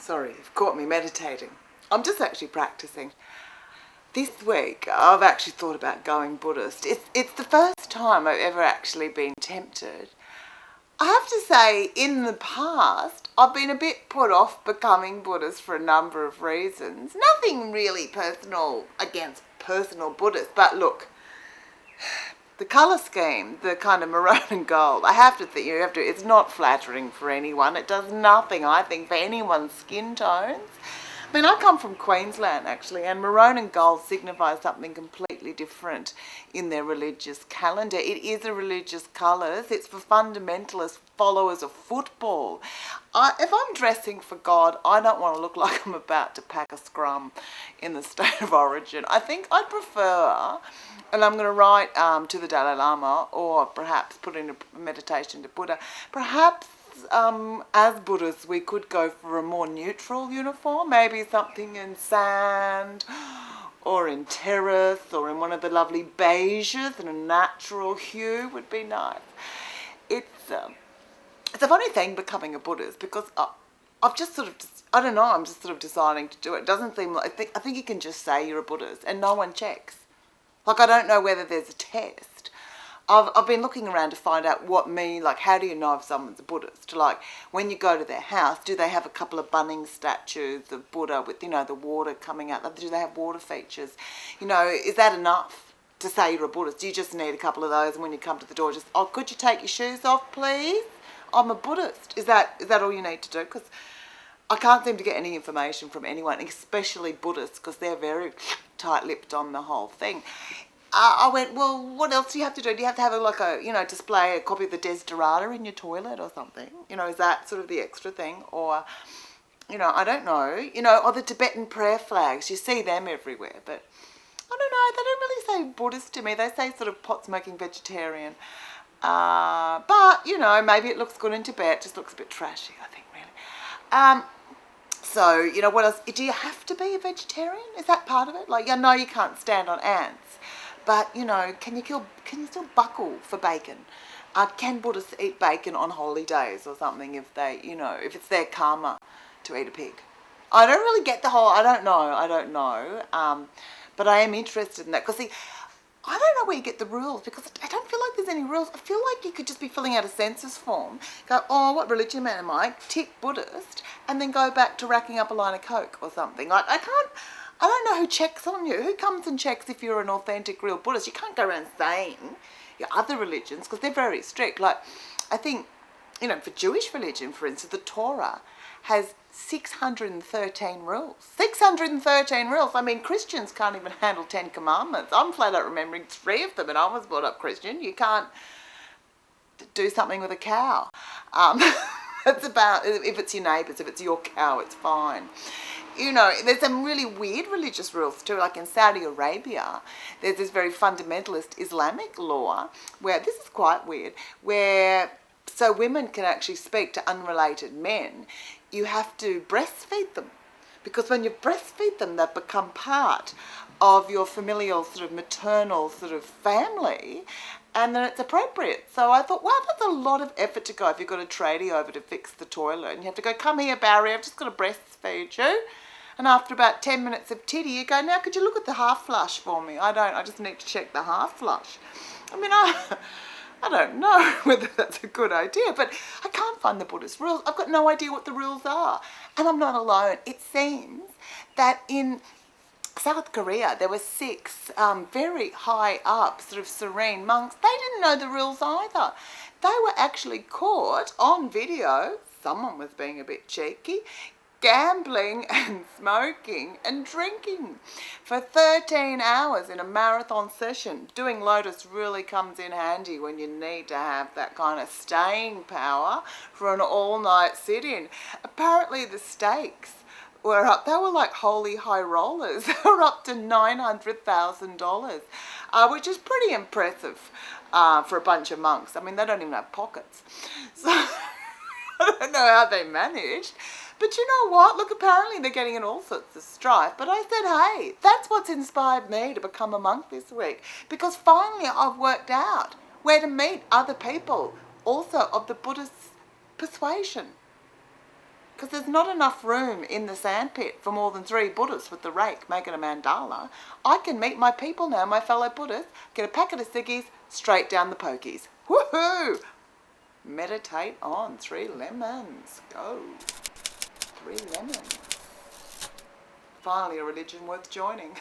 Sorry, you've caught me meditating. I'm just actually practicing. This week, I've actually thought about going Buddhist. It's the first time I've ever actually been tempted. I have to say, in the past, I've been a bit put off becoming Buddhist for a number of reasons. Nothing really personal against personal Buddhists, but look, the colour scheme, the kind of maroon and gold, it's not flattering for anyone. It does nothing, I think, for anyone's skin tones. I mean, I come from Queensland, actually, and maroon and gold signifies something completely different in their religious calendar. It is a religious colours. It's for fundamentalist followers of football. If I'm dressing for God, I don't want to look like I'm about to pack a scrum in the state of origin. I think I'd prefer, and I'm going to write to the Dalai Lama, or perhaps put in a meditation to Buddha, perhaps as Buddhists we could go for a more neutral uniform, maybe something in sand or in terrace or in one of the lovely beiges and a natural hue would be nice. It's a funny thing becoming a Buddhist, because I've just sort of, I don't know, I'm just sort of deciding to do it. It doesn't seem like, I think you can just say you're a Buddhist and no one checks. Like, I don't know whether there's a test. I've been looking around to find out how do you know if someone's a Buddhist? Like, when you go to their house, do they have a couple of Bunnings statues of Buddha with, the water coming out? Do they have water features? Is that enough to say you're a Buddhist? Do you just need a couple of those, and when you come to the door, just, could you take your shoes off, please? I'm a Buddhist. Is that all you need to do? Because I can't seem to get any information from anyone, especially Buddhists, because they're very tight-lipped on the whole thing. I went, well, what else do you have to do? Do you have to have display a copy of the Desiderata in your toilet or something? Is that sort of the extra thing? Or, I don't know. Or the Tibetan prayer flags. You see them everywhere, but I don't know. They don't really say Buddhist to me. They say sort of pot-smoking vegetarian. But, maybe it looks good in Tibet. It just looks a bit trashy, I think, really. So, what else? Do you have to be a vegetarian? Is that part of it? Like, no, you can't stand on ants. But, can you still buckle for bacon? Can Buddhists eat bacon on holy days or something if if it's their karma to eat a pig? I don't really get the whole, I don't know. But I am interested in that. Because, see, I don't know where you get the rules, because I don't feel like there's any rules. I feel like you could just be filling out a census form, go, what religion am I? Tick Buddhist, and then go back to racking up a line of Coke or something. Like, I don't know who checks on you. Who comes and checks if you're an authentic, real Buddhist? You can't go around saying your other religions, because they're very strict. Like, I think, for Jewish religion, for instance, the Torah has 613 rules. 613 rules. I mean, Christians can't even handle 10 commandments. I'm flat out remembering 3 of them, and I was brought up Christian. You can't do something with a cow. It's about, if it's your neighbours, if it's your cow, it's fine. There's some really weird religious rules too, like in Saudi Arabia, there's this very fundamentalist Islamic law where, this is quite weird, where so women can actually speak to unrelated men, you have to breastfeed them. Because when you breastfeed them, they become part of your familial sort of maternal sort of family, and then it's appropriate. So I thought, wow, that's a lot of effort to go if you've got a tradie over to fix the toilet, and you have to go, come here, Barry, I've just got to breastfeed you. And after about 10 minutes of titty, you go, now could you look at the half flush for me? I just need to check the half flush. I mean, I don't know whether that's a good idea, but I can't find the Buddhist rules. I've got no idea what the rules are. And I'm not alone. It seems that in South Korea, there were 6 very high up, sort of serene monks. They didn't know the rules either. They were actually caught on video. Someone was being a bit cheeky, gambling and smoking and drinking for 13 hours in a marathon session. Doing Lotus really comes in handy when you need to have that kind of staying power for an all-night sit-in. Apparently the stakes were up, they were like holy high rollers. They were up to $900,000, which is pretty impressive for a bunch of monks. I mean, they don't even have pockets. So I don't know how they managed. But you know what? Look, apparently they're getting in all sorts of strife. But I said, hey, that's what's inspired me to become a monk this week. Because finally I've worked out where to meet other people also of the Buddhist persuasion. because there's not enough room in the sandpit for more than 3 Buddhists with the rake making a mandala. I can meet my people now, my fellow Buddhists, get a packet of ciggies, straight down the pokies. Woohoo! Meditate on. 3 lemons. Go. 3 lemons. Finally a religion worth joining.